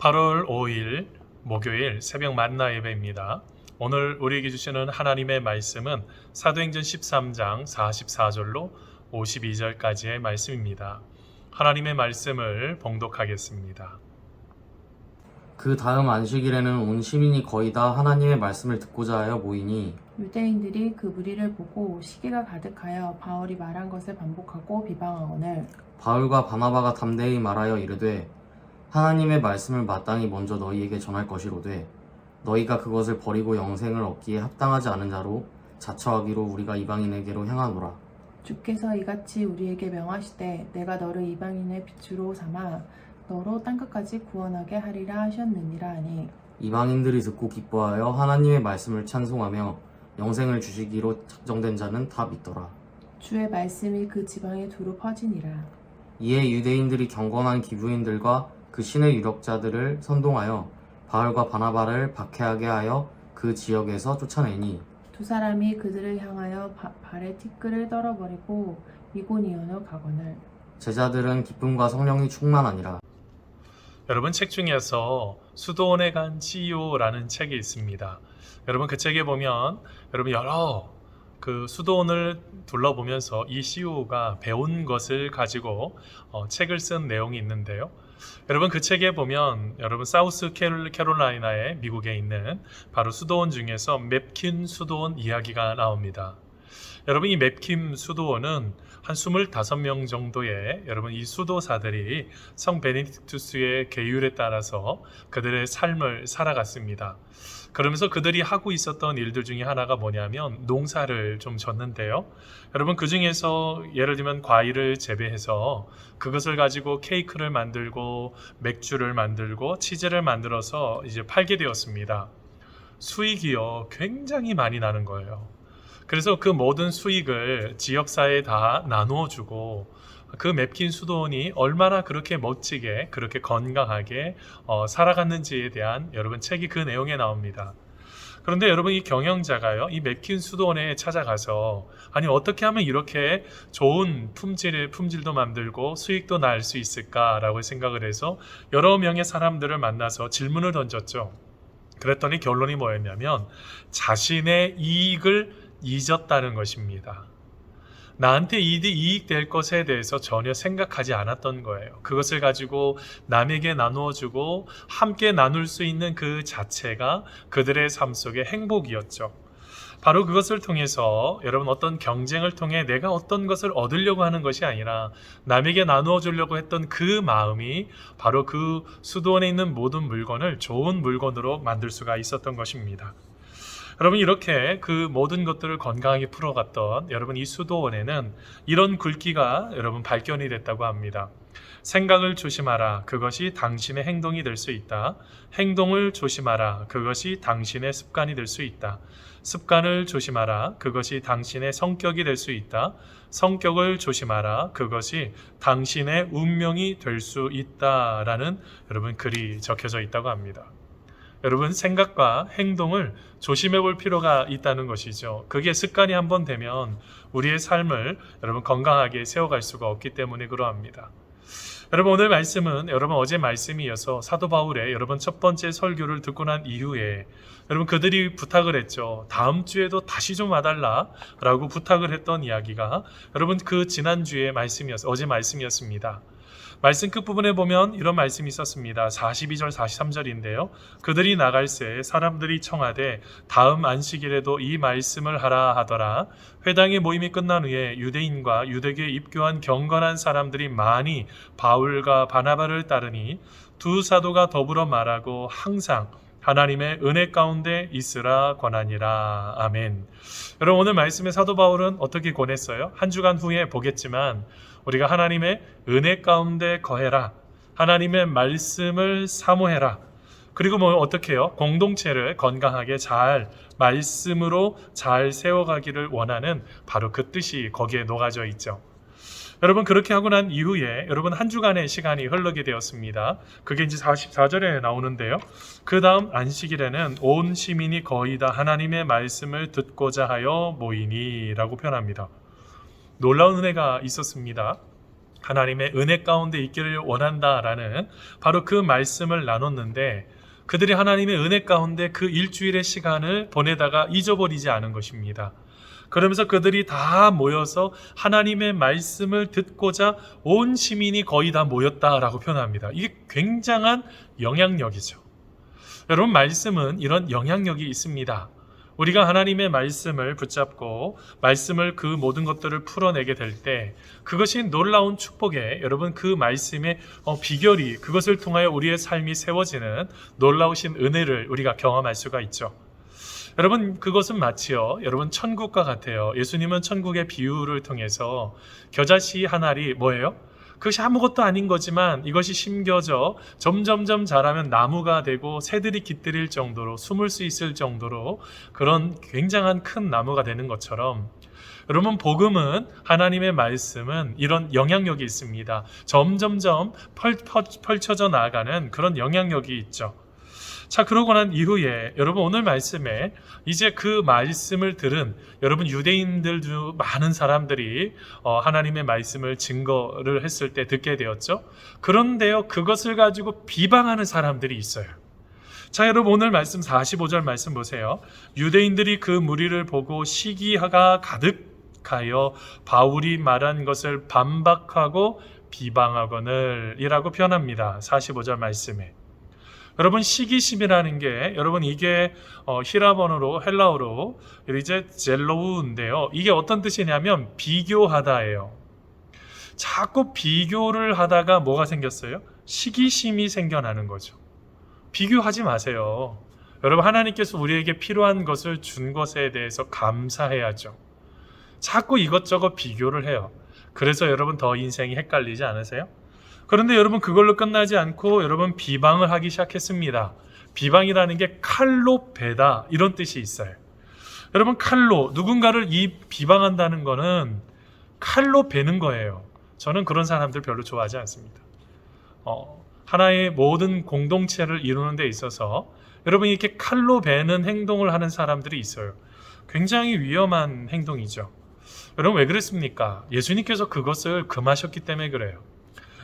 8월 5일 목요일 새벽 만나 예배입니다. 오늘 우리에게 주시는 하나님의 말씀은 사도행전 13장 44절로 52절까지의 말씀입니다. 하나님의 말씀을 봉독하겠습니다. 그 다음 안식일에는 온 시민이 거의 다 하나님의 말씀을 듣고자 하여 모이니 유대인들이 그 무리를 보고 시기가 가득하여 바울이 말한 것을 반복하고 비방하거늘 바울과 바나바가 담대히 말하여 이르되 하나님의 말씀을 마땅히 먼저 너희에게 전할 것이로되 너희가 그것을 버리고 영생을 얻기에 합당하지 않은 자로 자처하기로 우리가 이방인에게로 향하노라. 주께서 이같이 우리에게 명하시되 내가 너를 이방인의 빛으로 삼아 너로 땅끝까지 구원하게 하리라 하셨느니라 하니 이방인들이 듣고 기뻐하여 하나님의 말씀을 찬송하며 영생을 주시기로 작정된 자는 다 믿더라. 주의 말씀이 그 지방에 두루 퍼지니라. 이에 유대인들이 경건한 기부인들과 그 신의 유력자들을 선동하여 바울과 바나바를 박해하게 하여 그 지역에서 쫓아내니 두 사람이 그들을 향하여 발에 티끌을 떨어버리고 이고니온으로 가거늘 제자들은 기쁨과 성령이 충만하니라. 여러분 책 중에서 수도원에 간 CEO라는 책이 있습니다. 여러분 그 책에 보면 여러분 여러 그 수도원을 둘러보면서 이 CEO가 배운 것을 가지고 책을 쓴 내용이 있는데요. 여러분 그 책에 보면 여러분 사우스 캐롤라이나에 미국에 있는 바로 수도원 중에서 맵킨 수도원 이야기가 나옵니다. 여러분 이 맵킨 수도원은 한 25명 정도의 여러분 이 수도사들이 성 베네딕투스의 계율에 따라서 그들의 삶을 살아갔습니다. 그러면서 그들이 하고 있었던 일들 중에 하나가 뭐냐면 농사를 좀 졌는데요. 여러분 그 중에서 예를 들면 과일을 재배해서 그것을 가지고 케이크를 만들고 맥주를 만들고 치즈를 만들어서 이제 팔게 되었습니다. 수익이요 굉장히 많이 나는 거예요. 그래서 그 모든 수익을 지역사회에 다 나누어 주고 그 맵킨 수도원이 얼마나 그렇게 멋지게 그렇게 건강하게 살아갔는지에 대한 여러분 책이 그 내용에 나옵니다. 그런데 여러분 이 경영자가요 이 맵킨 수도원에 찾아가서 아니 어떻게 하면 이렇게 좋은 품질도 만들고 수익도 날 수 있을까라고 생각을 해서 여러 명의 사람들을 만나서 질문을 던졌죠. 그랬더니 결론이 뭐였냐면 자신의 이익을 잊었다는 것입니다. 나한테 이익 될 것에 대해서 전혀 생각하지 않았던 거예요. 그것을 가지고 남에게 나누어 주고 함께 나눌 수 있는 그 자체가 그들의 삶 속의 행복이었죠. 바로 그것을 통해서 여러분 어떤 경쟁을 통해 내가 어떤 것을 얻으려고 하는 것이 아니라 남에게 나누어 주려고 했던 그 마음이 바로 그 수도원에 있는 모든 물건을 좋은 물건으로 만들 수가 있었던 것입니다. 여러분 이렇게 그 모든 것들을 건강하게 풀어갔던 여러분 이 수도원에는 이런 글귀가 여러분 발견이 됐다고 합니다. 생각을 조심하라. 그것이 당신의 행동이 될 수 있다. 행동을 조심하라. 그것이 당신의 습관이 될 수 있다. 습관을 조심하라. 그것이 당신의 성격이 될 수 있다. 성격을 조심하라. 그것이 당신의 운명이 될 수 있다라는 여러분 글이 적혀져 있다고 합니다. 여러분 생각과 행동을 조심해 볼 필요가 있다는 것이죠. 그게 습관이 한번 되면 우리의 삶을 여러분 건강하게 세워갈 수가 없기 때문에 그러합니다. 여러분 오늘 말씀은 여러분 어제 말씀이어서 사도 바울의 여러분 첫 번째 설교를 듣고 난 이후에 여러분 그들이 부탁을 했죠. 다음 주에도 다시 좀 와달라 라고 부탁을 했던 이야기가 여러분 그 지난주에 어제 말씀이었습니다. 말씀 끝부분에 보면 이런 말씀이 있었습니다. 42절 43절인데요. 그들이 나갈새 사람들이 청하되 다음 안식일에도 이 말씀을 하라 하더라. 회당의 모임이 끝난 후에 유대인과 유대교에 입교한 경건한 사람들이 많이 바울과 바나바를 따르니 두 사도가 더불어 말하고 항상 하나님의 은혜 가운데 있으라 권하니라. 아멘. 여러분 오늘 말씀의 사도 바울은 어떻게 권했어요? 한 주간 후에 보겠지만 우리가 하나님의 은혜 가운데 거해라. 하나님의 말씀을 사모해라. 그리고 어떻게 해요? 공동체를 건강하게 잘 말씀으로 잘 세워가기를 원하는 바로 그 뜻이 거기에 녹아져 있죠. 여러분 그렇게 하고 난 이후에 여러분 한 주간의 시간이 흐르게 되었습니다. 그게 이제 44절에 나오는데요. 그 다음 안식일에는 온 시민이 거의 다 하나님의 말씀을 듣고자 하여 모이니 라고 표현합니다. 놀라운 은혜가 있었습니다. 하나님의 은혜 가운데 있기를 원한다라는 바로 그 말씀을 나눴는데, 그들이 하나님의 은혜 가운데 그 일주일의 시간을 보내다가 잊어버리지 않은 것입니다. 그러면서 그들이 다 모여서 하나님의 말씀을 듣고자 온 시민이 거의 다 모였다라고 표현합니다. 이게 굉장한 영향력이죠. 여러분, 말씀은 이런 영향력이 있습니다. 우리가 하나님의 말씀을 붙잡고 말씀을 그 모든 것들을 풀어내게 될 때, 그것이 놀라운 축복에, 여러분, 그 말씀의 비결이, 그것을 통하여 우리의 삶이 세워지는 놀라우신 은혜를 우리가 경험할 수가 있죠. 여러분, 그것은 마치요, 여러분, 천국과 같아요. 예수님은 천국의 비유를 통해서 겨자씨 한 알이 뭐예요? 그것이 아무것도 아닌 거지만 이것이 심겨져 점점점 자라면 나무가 되고 새들이 깃들일 정도로, 숨을 수 있을 정도로 그런 굉장한 큰 나무가 되는 것처럼, 여러분, 복음은, 하나님의 말씀은 이런 영향력이 있습니다. 점점점 펼쳐져 나가는 그런 영향력이 있죠. 자, 그러고 난 이후에 여러분, 오늘 말씀에 이제 그 말씀을 들은 여러분 유대인들도 많은 사람들이 하나님의 말씀을 증거를 했을 때 듣게 되었죠. 그런데요, 그것을 가지고 비방하는 사람들이 있어요. 자, 여러분, 오늘 말씀 45절 말씀 보세요. 유대인들이 그 무리를 보고 시기가 가득하여 바울이 말한 것을 반박하고 비방하거늘 이라고 표현합니다. 45절 말씀에. 여러분, 시기심이라는 게, 여러분, 이게 히라본어로, 헬라어로 이제 젤로우인데요. 이게 어떤 뜻이냐면 비교하다예요. 자꾸 비교를 하다가 뭐가 생겼어요? 시기심이 생겨나는 거죠. 비교하지 마세요. 여러분, 하나님께서 우리에게 필요한 것을 준 것에 대해서 감사해야죠. 자꾸 이것저것 비교를 해요. 그래서 여러분, 더 인생이 헷갈리지 않으세요? 그런데 여러분, 그걸로 끝나지 않고 여러분, 비방을 하기 시작했습니다. 비방이라는 게 칼로 베다, 이런 뜻이 있어요. 여러분, 칼로 누군가를 비방한다는 거는 칼로 베는 거예요. 저는 그런 사람들 별로 좋아하지 않습니다. 하나의 모든 공동체를 이루는 데 있어서 여러분, 이렇게 칼로 베는 행동을 하는 사람들이 있어요. 굉장히 위험한 행동이죠. 여러분, 왜 그랬습니까? 예수님께서 그것을 금하셨기 때문에 그래요.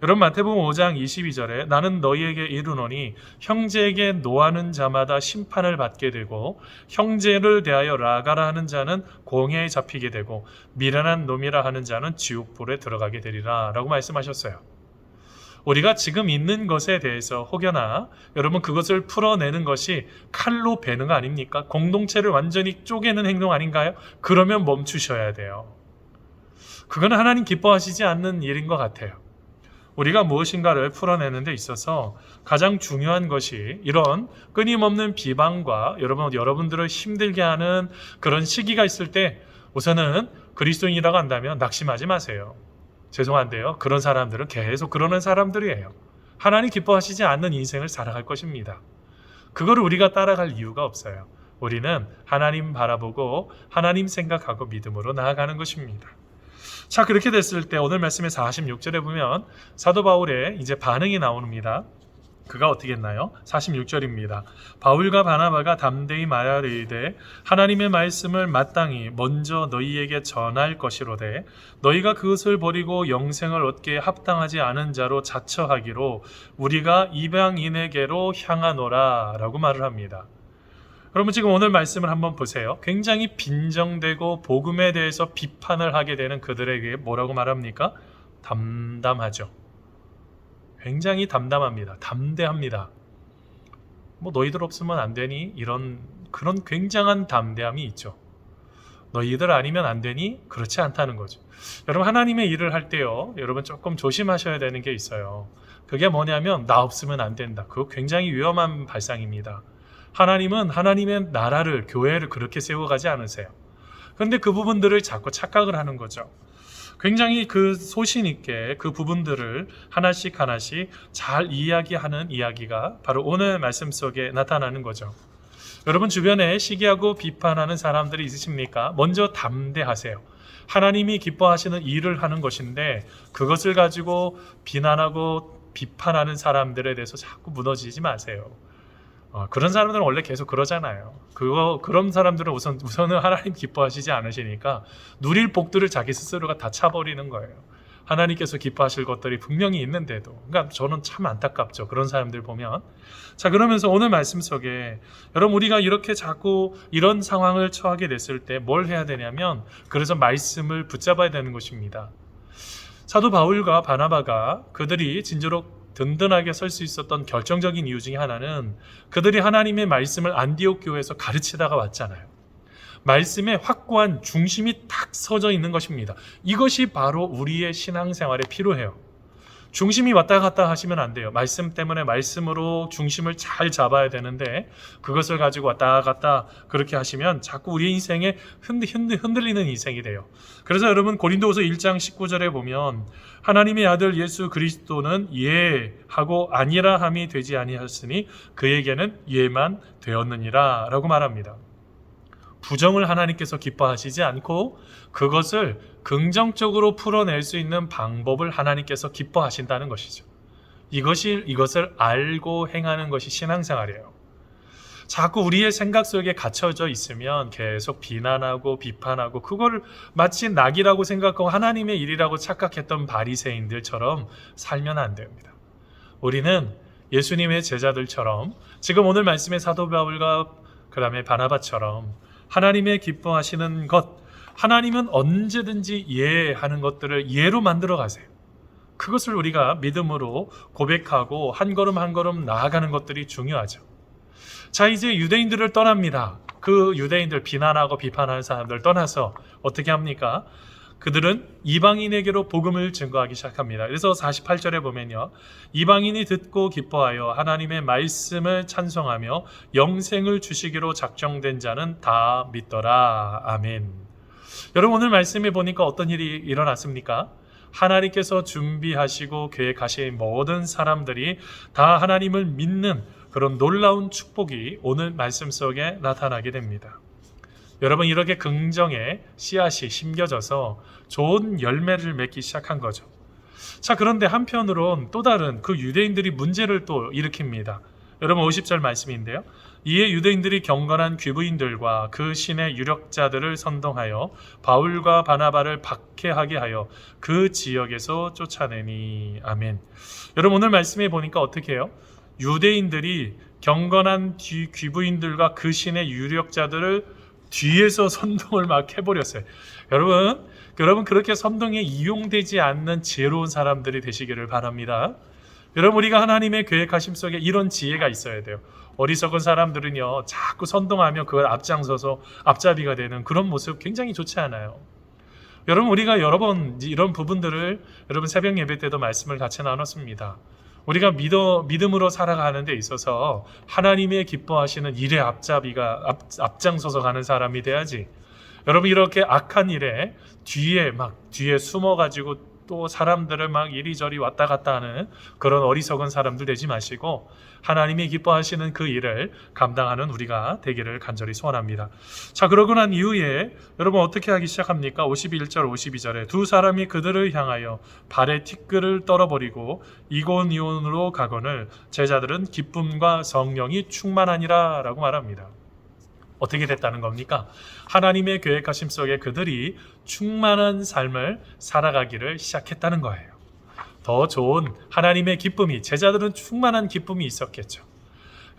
여러분, 마태복음 5장 22절에 나는 너희에게 이르노니 형제에게 노하는 자마다 심판을 받게 되고 형제를 대하여 라가라 하는 자는 공회에 잡히게 되고 미련한 놈이라 하는 자는 지옥불에 들어가게 되리라 라고 말씀하셨어요. 우리가 지금 있는 것에 대해서 혹여나 여러분, 그것을 풀어내는 것이 칼로 베는 거 아닙니까? 공동체를 완전히 쪼개는 행동 아닌가요? 그러면 멈추셔야 돼요. 그건 하나님 기뻐하시지 않는 일인 것 같아요. 우리가 무엇인가를 풀어내는 데 있어서 가장 중요한 것이 이런 끊임없는 비방과 여러분들을 힘들게 하는 그런 시기가 있을 때 우선은 그리스도인이라고 한다면 낙심하지 마세요. 죄송한데요, 그런 사람들은 계속 그러는 사람들이에요. 하나님 기뻐하시지 않는 인생을 살아갈 것입니다. 그거를 우리가 따라갈 이유가 없어요. 우리는 하나님 바라보고 하나님 생각하고 믿음으로 나아가는 것입니다. 자, 그렇게 됐을 때 오늘 말씀의 46절에 보면 사도 바울의 이제 반응이 나옵니다. 그가 어떻게 했나요? 46절입니다. 바울과 바나바가 담대히 말하되 하나님의 말씀을 마땅히 먼저 너희에게 전할 것이로되 너희가 그것을 버리고 영생을 얻기에 합당하지 않은 자로 자처하기로 우리가 이방인에게로 향하노라 라고 말을 합니다. 여러분, 지금 오늘 말씀을 한번 보세요. 굉장히 빈정되고 복음에 대해서 비판을 하게 되는 그들에게 뭐라고 말합니까? 담담하죠. 굉장히 담담합니다. 담대합니다. 너희들 없으면 안 되니? 그런 굉장한 담대함이 있죠. 너희들 아니면 안 되니? 그렇지 않다는 거죠. 여러분, 하나님의 일을 할 때요, 여러분 조금 조심하셔야 되는 게 있어요. 그게 뭐냐면 나 없으면 안 된다. 그거 굉장히 위험한 발상입니다. 하나님은 하나님의 나라를, 교회를 그렇게 세워가지 않으세요. 그런데 그 부분들을 자꾸 착각을 하는 거죠. 굉장히 그 소신 있게 그 부분들을 하나씩 잘 이야기하는 이야기가 바로 오늘 말씀 속에 나타나는 거죠. 여러분, 주변에 시기하고 비판하는 사람들이 있으십니까? 먼저 담대하세요. 하나님이 기뻐하시는 일을 하는 것인데 그것을 가지고 비난하고 비판하는 사람들에 대해서 자꾸 무너지지 마세요. 그런 사람들은 원래 계속 그러잖아요. 그런 사람들은 우선은 하나님 기뻐하시지 않으시니까 누릴 복들을 자기 스스로가 다 차버리는 거예요. 하나님께서 기뻐하실 것들이 분명히 있는데도, 그러니까 저는 참 안타깝죠. 그런 사람들 보면. 자, 그러면서 오늘 말씀 속에 여러분, 우리가 이렇게 자꾸 이런 상황을 처하게 됐을 때 뭘 해야 되냐면, 그래서 말씀을 붙잡아야 되는 것입니다. 사도 바울과 바나바가 그들이 진짜로 든든하게 설 수 있었던 결정적인 이유 중에 하나는 그들이 하나님의 말씀을 안디옥 교회에서 가르치다가 왔잖아요. 말씀에 확고한 중심이 딱 서져 있는 것입니다. 이것이 바로 우리의 신앙생활에 필요해요. 중심이 왔다 갔다 하시면 안 돼요. 말씀 때문에 말씀으로 중심을 잘 잡아야 되는데, 그것을 가지고 왔다 갔다 그렇게 하시면 자꾸 우리 인생에 흔들리는 인생이 돼요. 그래서 여러분, 고린도후서 1장 19절에 보면 하나님의 아들 예수 그리스도는 예 하고 아니라 함이 되지 아니하였으니 그에게는 예만 되었느니라 라고 말합니다. 부정을 하나님께서 기뻐하시지 않고 그것을 긍정적으로 풀어낼 수 있는 방법을 하나님께서 기뻐하신다는 것이죠. 이것을 알고 행하는 것이 신앙생활이에요. 자꾸 우리의 생각 속에 갇혀져 있으면 계속 비난하고 비판하고, 그거를 마치 낙이라고 생각하고 하나님의 일이라고 착각했던 바리새인들처럼 살면 안 됩니다. 우리는 예수님의 제자들처럼, 지금 오늘 말씀의 사도 바울과 그 다음에 바나바처럼 하나님의 기뻐하시는 것, 하나님은 언제든지 예하는 것들을 예로 만들어 가세요. 그것을 우리가 믿음으로 고백하고 한 걸음 한 걸음 나아가는 것들이 중요하죠. 자, 이제 유대인들을 떠납니다. 그 유대인들, 비난하고 비판하는 사람들 떠나서 어떻게 합니까? 그들은 이방인에게로 복음을 증거하기 시작합니다. 그래서 48절에 보면요, 이방인이 듣고 기뻐하여 하나님의 말씀을 찬송하며 영생을 주시기로 작정된 자는 다 믿더라. 아멘. 여러분, 오늘 말씀에 보니까 어떤 일이 일어났습니까? 하나님께서 준비하시고 계획하신 모든 사람들이 다 하나님을 믿는 그런 놀라운 축복이 오늘 말씀 속에 나타나게 됩니다. 여러분, 이렇게 긍정의 씨앗이 심겨져서 좋은 열매를 맺기 시작한 거죠. 자, 그런데 한편으론 또 다른 그 유대인들이 문제를 또 일으킵니다. 여러분, 50절 말씀인데요, 이에 유대인들이 경건한 귀부인들과 그 신의 유력자들을 선동하여 바울과 바나바를 박해하게 하여 그 지역에서 쫓아내니. 아멘. 여러분, 오늘 말씀에 보니까 어떻게 해요? 유대인들이 경건한 귀부인들과 그 신의 유력자들을 뒤에서 선동을 막 해버렸어요. 여러분 그렇게 선동에 이용되지 않는 지혜로운 사람들이 되시기를 바랍니다. 여러분, 우리가 하나님의 계획하심 속에 이런 지혜가 있어야 돼요. 어리석은 사람들은요, 자꾸 선동하며 그걸 앞장서서 앞잡이가 되는 그런 모습 굉장히 좋지 않아요. 여러분, 우리가 여러 번 이런 부분들을 여러분 새벽 예배 때도 말씀을 같이 나눴습니다. 우리가 믿음으로 살아가는 데 있어서 하나님의 기뻐하시는 일에 앞장서서 가는 사람이 돼야지. 여러분, 이렇게 악한 일에 뒤에 숨어가지고 또 사람들을 막 이리저리 왔다 갔다 하는 그런 어리석은 사람들 되지 마시고 하나님이 기뻐하시는 그 일을 감당하는 우리가 되기를 간절히 소원합니다. 자, 그러고 난 이후에 여러분 어떻게 하기 시작합니까? 51절 52절에 두 사람이 그들을 향하여 발에 티끌을 떨어버리고 이고니온으로 가거늘 제자들은 기쁨과 성령이 충만하니라 라고 말합니다. 어떻게 됐다는 겁니까? 하나님의 계획하심 속에 그들이 충만한 삶을 살아가기를 시작했다는 거예요. 더 좋은 하나님의 기쁨이, 제자들은 충만한 기쁨이 있었겠죠.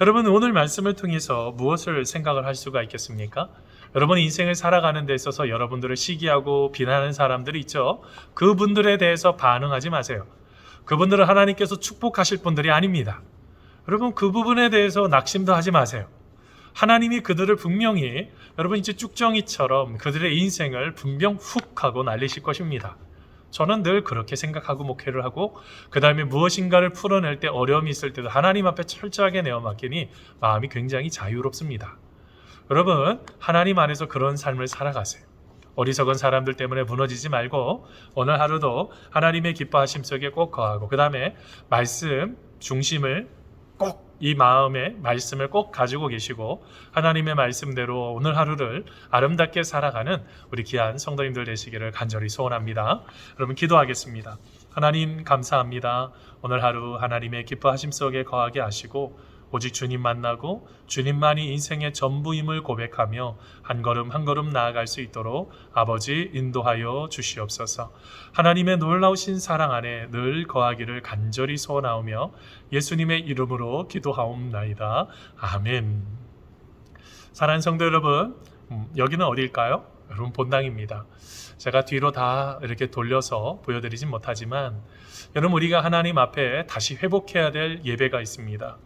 여러분, 오늘 말씀을 통해서 무엇을 생각을 할 수가 있겠습니까? 여러분, 인생을 살아가는 데 있어서 여러분들을 시기하고 비난하는 사람들이 있죠. 그분들에 대해서 반응하지 마세요. 그분들은 하나님께서 축복하실 분들이 아닙니다. 여러분, 그 부분에 대해서 낙심도 하지 마세요. 하나님이 그들을 분명히 여러분 이제 쭉정이처럼 그들의 인생을 분명 훅 하고 날리실 것입니다. 저는 늘 그렇게 생각하고 목회를 하고 그 다음에 무엇인가를 풀어낼 때 어려움이 있을 때도 하나님 앞에 철저하게 내어 맡기니 마음이 굉장히 자유롭습니다. 여러분, 하나님 안에서 그런 삶을 살아가세요. 어리석은 사람들 때문에 무너지지 말고 오늘 하루도 하나님의 기뻐하심 속에 꼭 거하고 그 다음에 말씀 중심을 꼭 이 마음의 말씀을 꼭 가지고 계시고 하나님의 말씀대로 오늘 하루를 아름답게 살아가는 우리 귀한 성도님들 되시기를 간절히 소원합니다. 여러분, 기도하겠습니다. 하나님, 감사합니다. 오늘 하루 하나님의 기뻐하심 속에 거하게 하시고 오직 주님 만나고 주님만이 인생의 전부임을 고백하며 한 걸음 한 걸음 나아갈 수 있도록 아버지 인도하여 주시옵소서. 하나님의 놀라우신 사랑 안에 늘 거하기를 간절히 소원하오며 예수님의 이름으로 기도하옵나이다. 아멘. 사랑하는 성도 여러분, 여기는 어딜까요? 여러분 본당입니다. 제가 뒤로 다 이렇게 돌려서 보여드리진 못하지만 여러분 우리가 하나님 앞에 다시 회복해야 될 예배가 있습니다.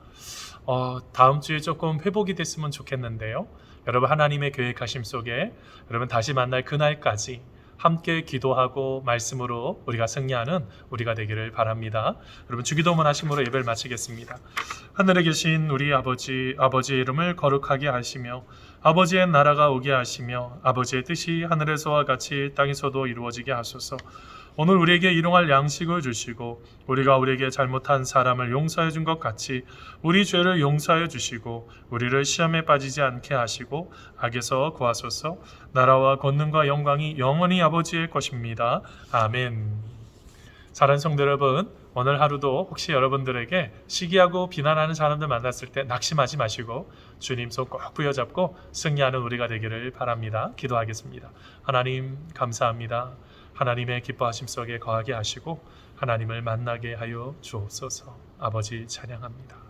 다음 주에 조금 회복이 됐으면 좋겠는데요. 여러분 하나님의 계획하심 속에 여러분 다시 만날 그날까지 함께 기도하고 말씀으로 우리가 승리하는 우리가 되기를 바랍니다. 여러분 주기도문 하심으로 예배를 마치겠습니다. 하늘에 계신 우리 아버지의 이름을 거룩하게 하시며 아버지의 나라가 오게 하시며 아버지의 뜻이 하늘에서와 같이 땅에서도 이루어지게 하소서. 오늘 우리에게 일용할 양식을 주시고 우리가 우리에게 잘못한 사람을 용서해 준 것 같이 우리 죄를 용서해 주시고 우리를 시험에 빠지지 않게 하시고 악에서 구하소서. 나라와 권능과 영광이 영원히 아버지의 것입니다. 아멘. 사랑하는 성도 여러분, 오늘 하루도 혹시 여러분들에게 시기하고 비난하는 사람들 만났을 때 낙심하지 마시고 주님 손 꼭 부여잡고 승리하는 우리가 되기를 바랍니다. 기도하겠습니다. 하나님 감사합니다. 하나님의 기뻐하심 속에 거하게 하시고 하나님을 만나게 하여 주옵소서. 아버지 찬양합니다.